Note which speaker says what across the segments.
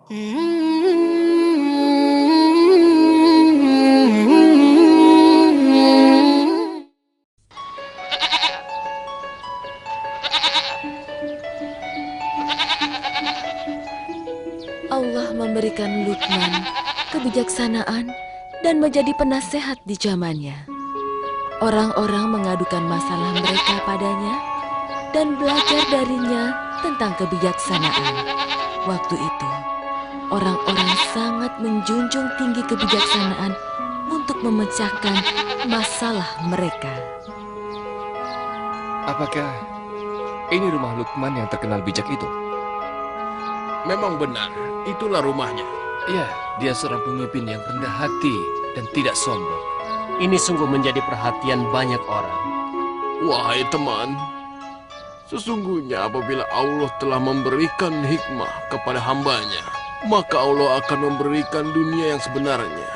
Speaker 1: Allah memberikan Luqman kebijaksanaan dan menjadi penasehat di zamannya. Orang-orang mengadukan masalah mereka padanya dan belajar darinya tentang kebijaksanaan. Waktu itu, orang-orang sangat menjunjung tinggi kebijaksanaan untuk memecahkan masalah mereka.
Speaker 2: Apakah ini rumah Luqman yang terkenal bijak itu?
Speaker 3: Memang benar, itulah rumahnya.
Speaker 2: Ya, dia seorang pemimpin yang rendah hati dan tidak sombong.
Speaker 4: Ini sungguh menjadi perhatian banyak orang.
Speaker 3: Wahai teman, sesungguhnya apabila Allah telah memberikan hikmah kepada hambanya, maka Allah akan memberikan dunia yang sebenarnya.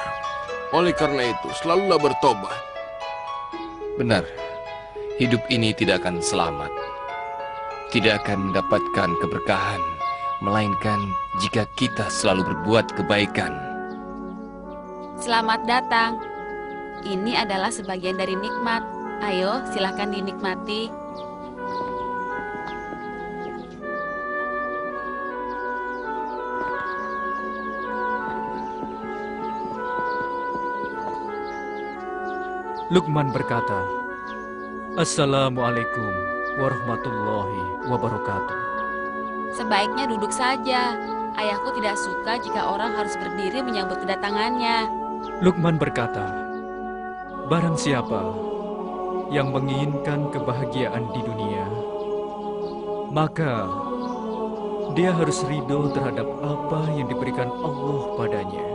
Speaker 3: Oleh karena itu, selalulah bertobat.
Speaker 2: Benar, hidup ini tidak akan selamat. Tidak akan mendapatkan keberkahan, melainkan jika kita selalu berbuat kebaikan.
Speaker 5: Selamat datang. Ini adalah sebagian dari nikmat. Ayo, silakan dinikmati.
Speaker 6: Luqman berkata, "Assalamualaikum warahmatullahi wabarakatuh."
Speaker 5: Sebaiknya duduk saja. Ayahku tidak suka jika orang harus berdiri menyambut kedatangannya.
Speaker 6: Luqman berkata, "Barang siapa yang menginginkan kebahagiaan di dunia, maka dia harus ridho terhadap apa yang diberikan Allah padanya,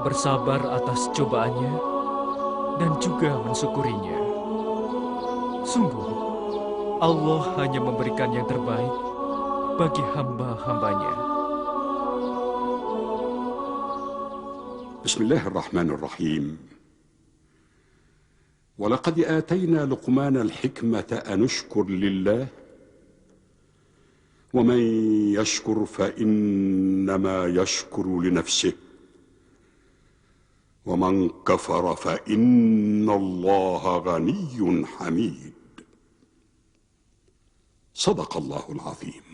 Speaker 6: bersabar atas cobaannya, dan juga mensyukurinya. Sungguh, Allah hanya memberikan yang terbaik bagi hamba-hambanya."
Speaker 7: Bismillahirrahmanirrahim. ولقد آتينا لقمان الحكمة أن اشكر لله ومن يشكر فإنما يشكر لنفسه ومن كفر فإن الله غني حميد. صدق الله العظيم.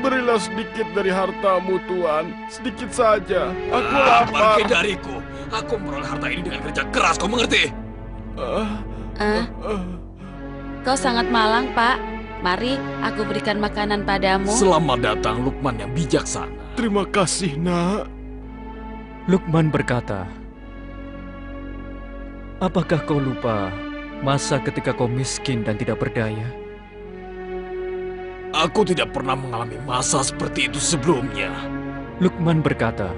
Speaker 3: Berilah sedikit dari hartamu, Tuan. Sedikit saja. Aku lapar.
Speaker 8: Pergi dariku. Aku memperoleh harta ini dengan kerja keras, kau mengerti?
Speaker 5: Kau sangat malang, Pak. Mari, aku berikan makanan padamu.
Speaker 8: Selamat datang, Luqman yang bijaksana.
Speaker 3: Terima kasih, Nak.
Speaker 6: Luqman berkata, "Apakah kau lupa masa ketika kau miskin dan tidak berdaya?
Speaker 8: Aku tidak pernah mengalami masa seperti itu sebelumnya."
Speaker 6: Luqman berkata,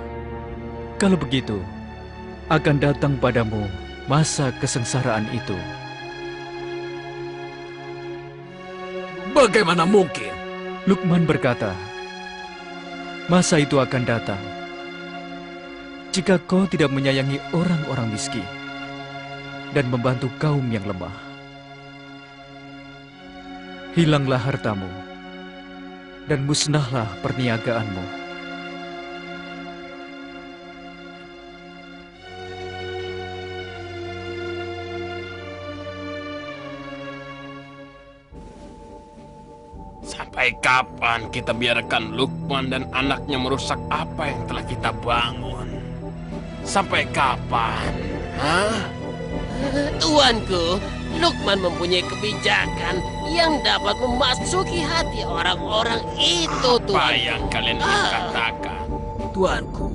Speaker 6: "Kalau begitu, akan datang padamu masa kesengsaraan itu."
Speaker 8: Bagaimana mungkin?
Speaker 6: Luqman berkata, "Masa itu akan datang jika kau tidak menyayangi orang-orang miskin dan membantu kaum yang lemah. Hilanglah hartamu dan musnahlah perniagaanmu.
Speaker 3: Sampai kapan kita biarkan Luqman dan anaknya merusak apa yang telah kita bangun? Sampai kapan?
Speaker 9: Tuanku, Luqman mempunyai kebijakan yang dapat memasuki hati orang-orang itu, Tuan.
Speaker 3: Apa yang kalian ingin katakan?
Speaker 8: Tuanku,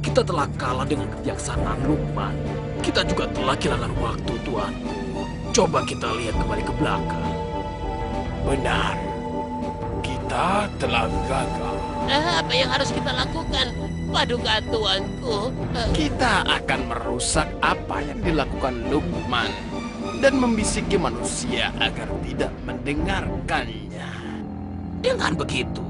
Speaker 8: kita telah kalah dengan kebijaksanaan Luqman. Kita juga telah kehilangan waktu, Tuanku. Coba kita lihat kembali ke belakang.
Speaker 3: Benar, kita telah gagal.
Speaker 9: Apa yang harus kita lakukan? Paduka tuanku.
Speaker 3: Kita akan merusak apa yang dilakukan Luqman dan membisiki manusia agar tidak mendengarkannya.
Speaker 8: Dengan begitu,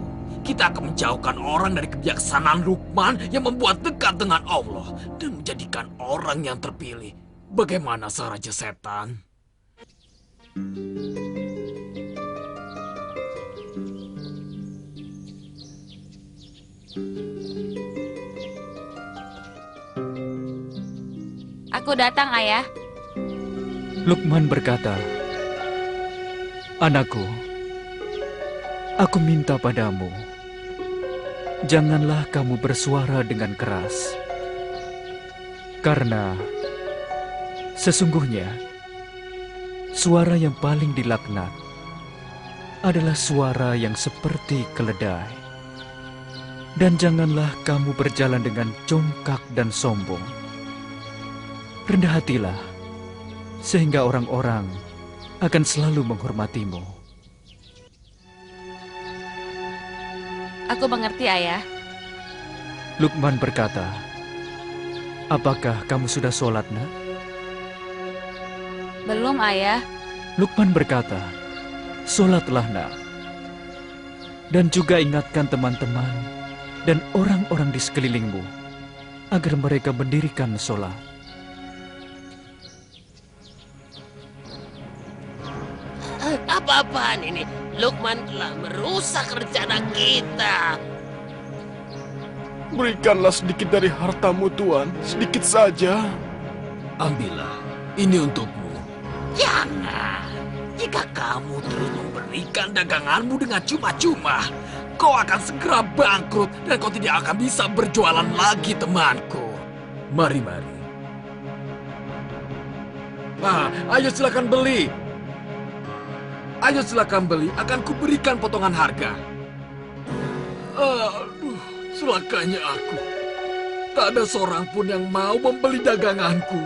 Speaker 8: kita akan menjauhkan orang dari kebijaksanaan Luqman yang membuat dekat dengan Allah dan menjadikan orang yang terpilih. Bagaimana sang Raja Setan?
Speaker 5: Aku datang, Ayah.
Speaker 6: Luqman berkata, "Anakku, aku minta padamu, janganlah kamu bersuara dengan keras. Karena sesungguhnya suara yang paling dilaknat adalah suara yang seperti keledai. Dan janganlah kamu berjalan dengan congkak dan sombong. Rendah hatilah, sehingga orang-orang akan selalu menghormatimu."
Speaker 5: Aku mengerti, Ayah.
Speaker 6: Luqman berkata, "Apakah kamu sudah sholat, nak?"
Speaker 5: Belum, Ayah.
Speaker 6: Luqman berkata, "Sholatlah, nak. Dan juga ingatkan teman-teman dan orang-orang di sekelilingmu agar mereka mendirikan sholat."
Speaker 9: Apa-apaan ini? Luqman telah merusak rencana kita.
Speaker 3: Berikanlah sedikit dari hartamu, Tuan. Sedikit saja.
Speaker 8: Ambillah, ini untukmu.
Speaker 9: Jangan.
Speaker 8: Jika kamu terus memberikan daganganmu dengan cuma-cuma, kau akan segera bangkrut dan kau tidak akan bisa berjualan lagi, temanku. Mari. Ayo silakan beli. Ayo silakan beli, akan kuberikan potongan harga. Aduh, celakanya aku. Tak ada seorang pun yang mau membeli daganganku.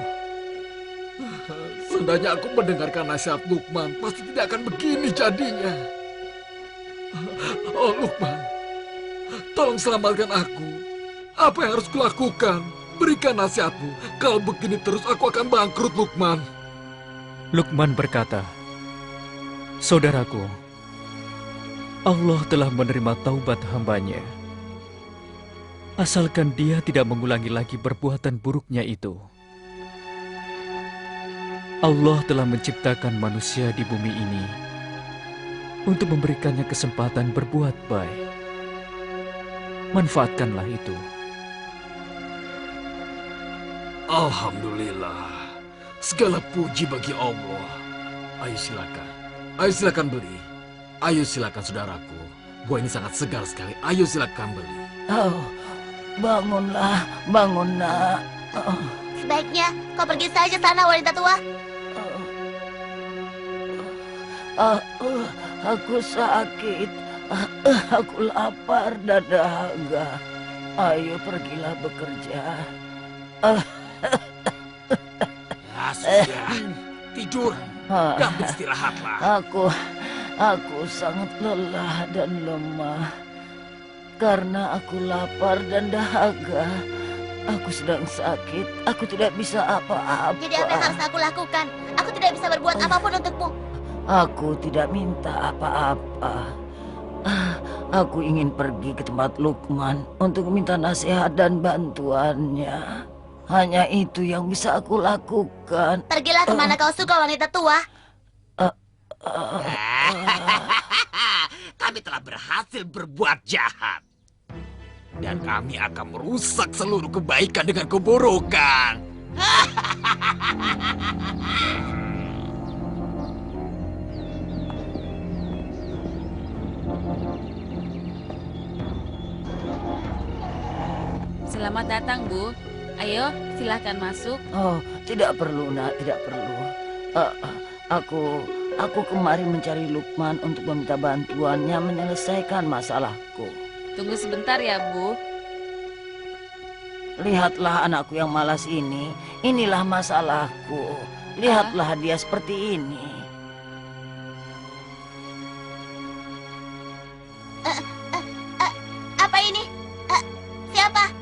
Speaker 8: Seandainya aku mendengarkan nasihat Luqman, pasti tidak akan begini jadinya. Oh Luqman, tolong selamatkan aku. Apa yang harus kulakukan? Berikan nasihatmu. Kalau begini terus aku akan bangkrut, Luqman.
Speaker 6: Luqman berkata, "Saudaraku, Allah telah menerima taubat hambanya. Asalkan dia tidak mengulangi lagi perbuatan buruknya itu. Allah telah menciptakan manusia di bumi ini untuk memberikannya kesempatan berbuat baik. Manfaatkanlah itu."
Speaker 8: Alhamdulillah. Segala puji bagi Allah. Ayo silakan beli. Ayo silakan saudaraku. Buah ini sangat segar sekali. Ayo silakan beli.
Speaker 10: Oh, bangunlah, bangun nak.
Speaker 11: Sebaiknya kau pergi saja sana, wanita tua.
Speaker 10: Aku sakit, aku lapar dan dahaga. Ayo pergilah bekerja.
Speaker 8: Sudah. Tidur. Dan beristirahatlah.
Speaker 10: Aku sangat lelah dan lemah. Karena aku lapar dan dahaga. Aku sedang sakit. Aku tidak bisa apa-apa.
Speaker 11: Jadi apa yang harus aku lakukan? Aku tidak bisa berbuat apapun untukmu.
Speaker 10: Aku tidak minta apa-apa. Aku ingin pergi ke tempat Luqman untuk meminta nasihat dan bantuannya. Hanya itu yang bisa aku lakukan.
Speaker 11: Pergilah kemana kau suka, wanita tua.
Speaker 8: Kami telah berhasil berbuat jahat. Dan kami akan merusak seluruh kebaikan dengan keburukan.
Speaker 5: Selamat datang, Bu. Ayo, silahkan masuk.
Speaker 10: Oh, tidak perlu, nak, tidak perlu. Aku kemari mencari Luqman untuk meminta bantuannya menyelesaikan masalahku.
Speaker 5: Tunggu sebentar ya, Bu.
Speaker 10: Lihatlah anakku yang malas ini. Inilah masalahku. Lihatlah dia seperti ini.
Speaker 11: Apa ini? Siapa?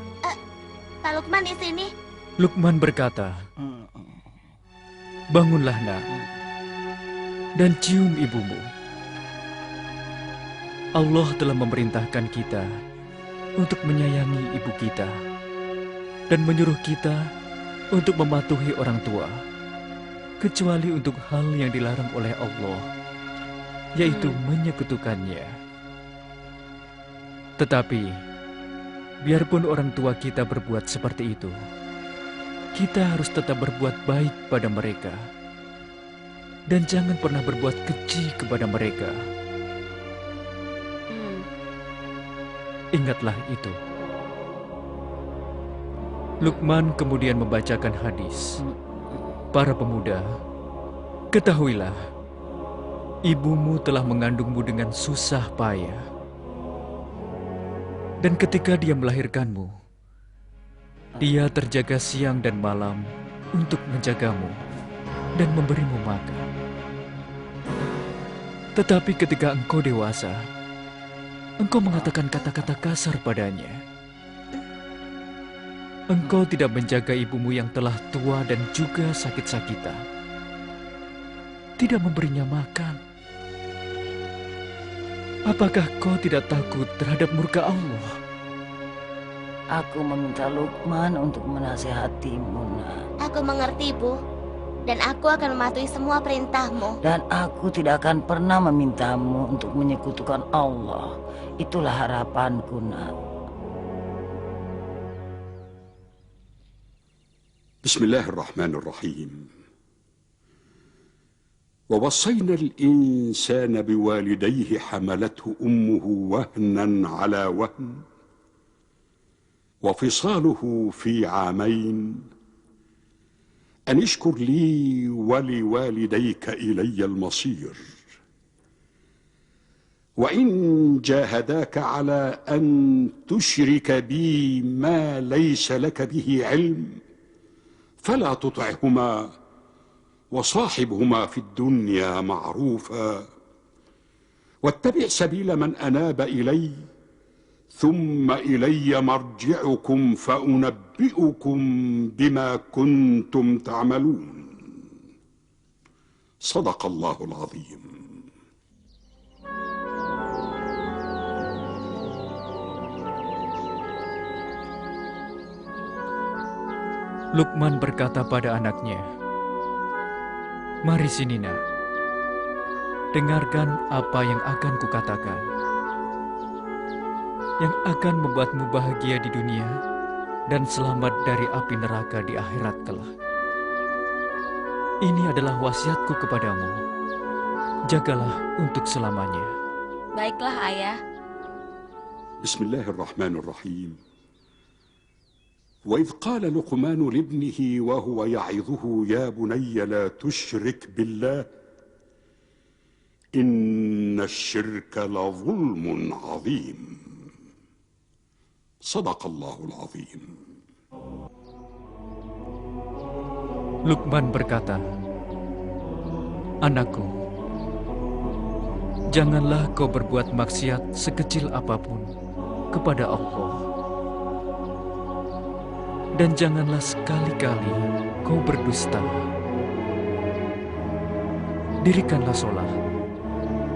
Speaker 11: Pak Lukman di sini.
Speaker 6: Lukman berkata, "Bangunlah nak, dan cium ibumu. Allah telah memerintahkan kita untuk menyayangi ibu kita dan menyuruh kita untuk mematuhi orang tua, kecuali untuk hal yang dilarang oleh Allah, yaitu menyekutukannya. Tetapi, biarpun orang tua kita berbuat seperti itu, kita harus tetap berbuat baik pada mereka dan jangan pernah berbuat keji kepada mereka. Ingatlah itu." Lukman kemudian membacakan hadis, "Para pemuda, ketahuilah, ibumu telah mengandungmu dengan susah payah. Dan ketika dia melahirkanmu, dia terjaga siang dan malam untuk menjagamu dan memberimu makan. Tetapi ketika engkau dewasa, engkau mengatakan kata-kata kasar padanya. Engkau tidak menjaga ibumu yang telah tua dan juga sakit-sakitan, tidak memberinya makan. Apakah kau tidak takut terhadap murka Allah?"
Speaker 10: Aku meminta Lukman untuk menasihatimu, nak.
Speaker 11: Aku mengerti, Bu. Dan aku akan mematuhi semua perintahmu.
Speaker 10: Dan aku tidak akan pernah memintamu untuk menyekutukan Allah. Itulah harapanku, nak.
Speaker 7: Bismillahirrahmanirrahim. ووصينا الإنسان بوالديه حملته أمه وهنا على وهن وفصاله في عامين أن اشكر لي ولوالديك إلي المصير وإن جاهداك على أن تشرك بي ما ليس لك به علم فلا تطعهما وصاحبهما في الدنيا معروفا واتبع سبيل من أناب إلي ثم إلي مرجعكم فأنبئكم بما كنتم تعملون. صدق الله العظيم.
Speaker 6: Lukman berkata pada anaknya, "Mari sini, nak. Dengarkan apa yang akan kukatakan, yang akan membuatmu bahagia di dunia dan selamat dari api neraka di akhirat kelak. Ini adalah wasiatku kepadamu. Jagalah untuk selamanya."
Speaker 5: Baiklah, Ayah.
Speaker 7: Bismillahirrahmanirrahim. وإذ قال لقمان لابنه وهو يعظه يا بني لا تشرك بالله إن الشرك لظلم عظيم. صدق الله العظيم.
Speaker 6: Lukman berkata, "Anakku, janganlah kau berbuat maksiat sekecil apapun kepada Allah. Dan janganlah sekali-kali kau berdusta. Dirikanlah sholat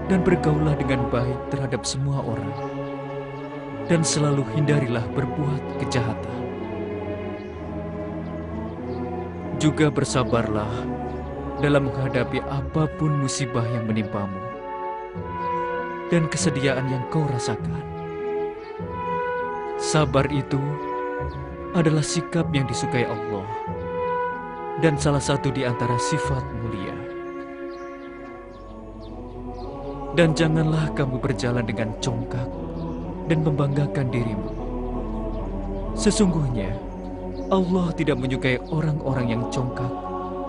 Speaker 6: dan bergaulah dengan baik terhadap semua orang. Dan selalu hindarilah berbuat kejahatan. Juga bersabarlah dalam menghadapi apapun musibah yang menimpamu dan kesediaan yang kau rasakan. Sabar itu adalah sikap yang disukai Allah dan salah satu di antara sifat mulia. Dan janganlah kamu berjalan dengan congkak dan membanggakan dirimu. Sesungguhnya Allah tidak menyukai orang-orang yang congkak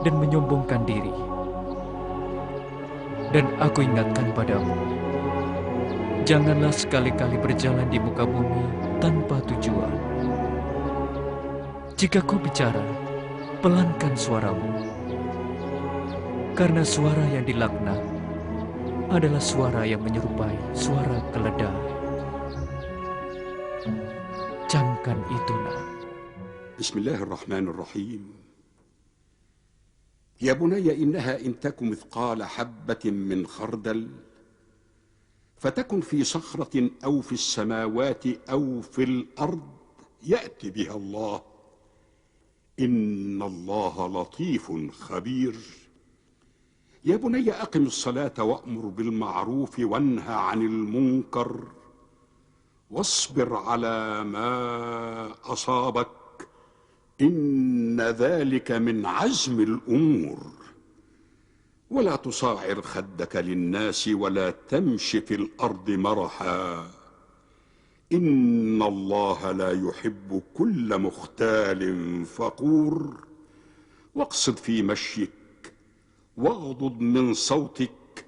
Speaker 6: dan menyombongkan diri. Dan aku ingatkan padamu, janganlah sekali-kali berjalan di muka bumi tanpa tujuan. Jika kau bicara, pelankan suaramu. Karena suara yang dilaknat adalah suara yang menyerupai suara keledai. Camkan itu, nak.
Speaker 7: بسم الله الرحمن الرحيم. يا بني إنها إن تك مثقال حبة من خردل فتكن في صخرة أو في السماوات أو في الأرض يأتي بها الله، إن الله لطيف خبير. يا بني أقم الصلاة وأمر بالمعروف وانهى عن المنكر واصبر على ما أصابك، إن ذلك من عزم الأمور. ولا تصاعر خدك للناس ولا تمش في الأرض مرحا، إن الله لا يحب كل مختال فخور. واقصد في مشيك واغضض من صوتك،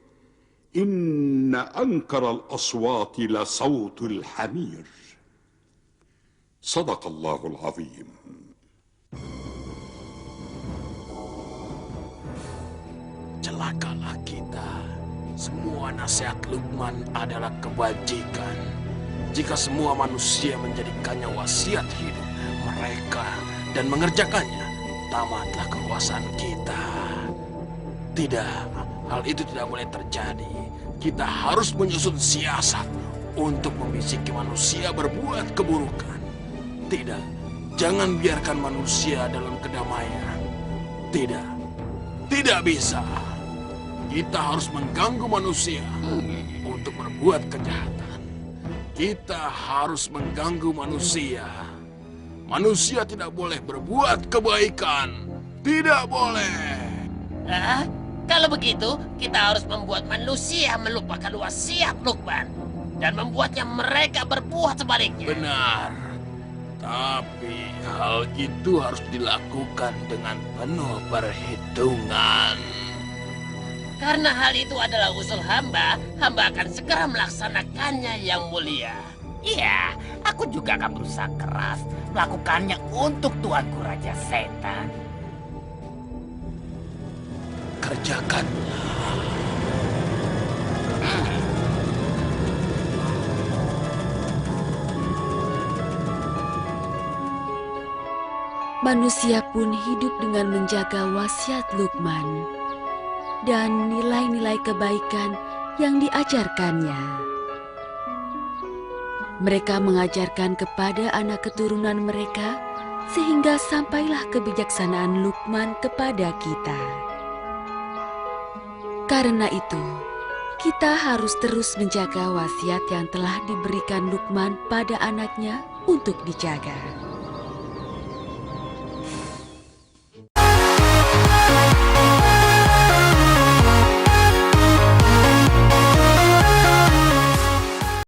Speaker 7: إن أنكر الأصوات لصوت الحمير. صدق الله العظيم.
Speaker 3: Celakalah kita. Semua nasihat Luqman adalah kebajikan. Jika semua manusia menjadikannya wasiat hidup mereka dan mengerjakannya, tamatlah kekuasaan kita. Tidak, hal itu tidak boleh terjadi. Kita harus menyusun siasat untuk membisiki manusia berbuat keburukan. Tidak, jangan biarkan manusia dalam kedamaian. Tidak, tidak bisa. Kita harus mengganggu manusia untuk berbuat kejahatan. Kita harus mengganggu manusia. Manusia tidak boleh berbuat kebaikan. Tidak boleh.
Speaker 9: Kalau begitu, kita harus membuat manusia melupakan wasiat Luqman dan membuatnya mereka berbuat sebaliknya.
Speaker 3: Benar. Tapi hal itu harus dilakukan dengan penuh perhitungan.
Speaker 9: Karena hal itu adalah usul hamba akan segera melaksanakannya yang mulia.
Speaker 12: Iya, aku juga akan berusaha keras melakukannya untuk Tuanku Raja Setan.
Speaker 3: Kerjakanlah.
Speaker 1: Manusia pun hidup dengan menjaga wasiat Luqman dan nilai-nilai kebaikan yang diajarkannya. Mereka mengajarkan kepada anak keturunan mereka sehingga sampailah kebijaksanaan Luqman kepada kita. Karena itu, kita harus terus menjaga wasiat yang telah diberikan Luqman pada anaknya untuk dijaga.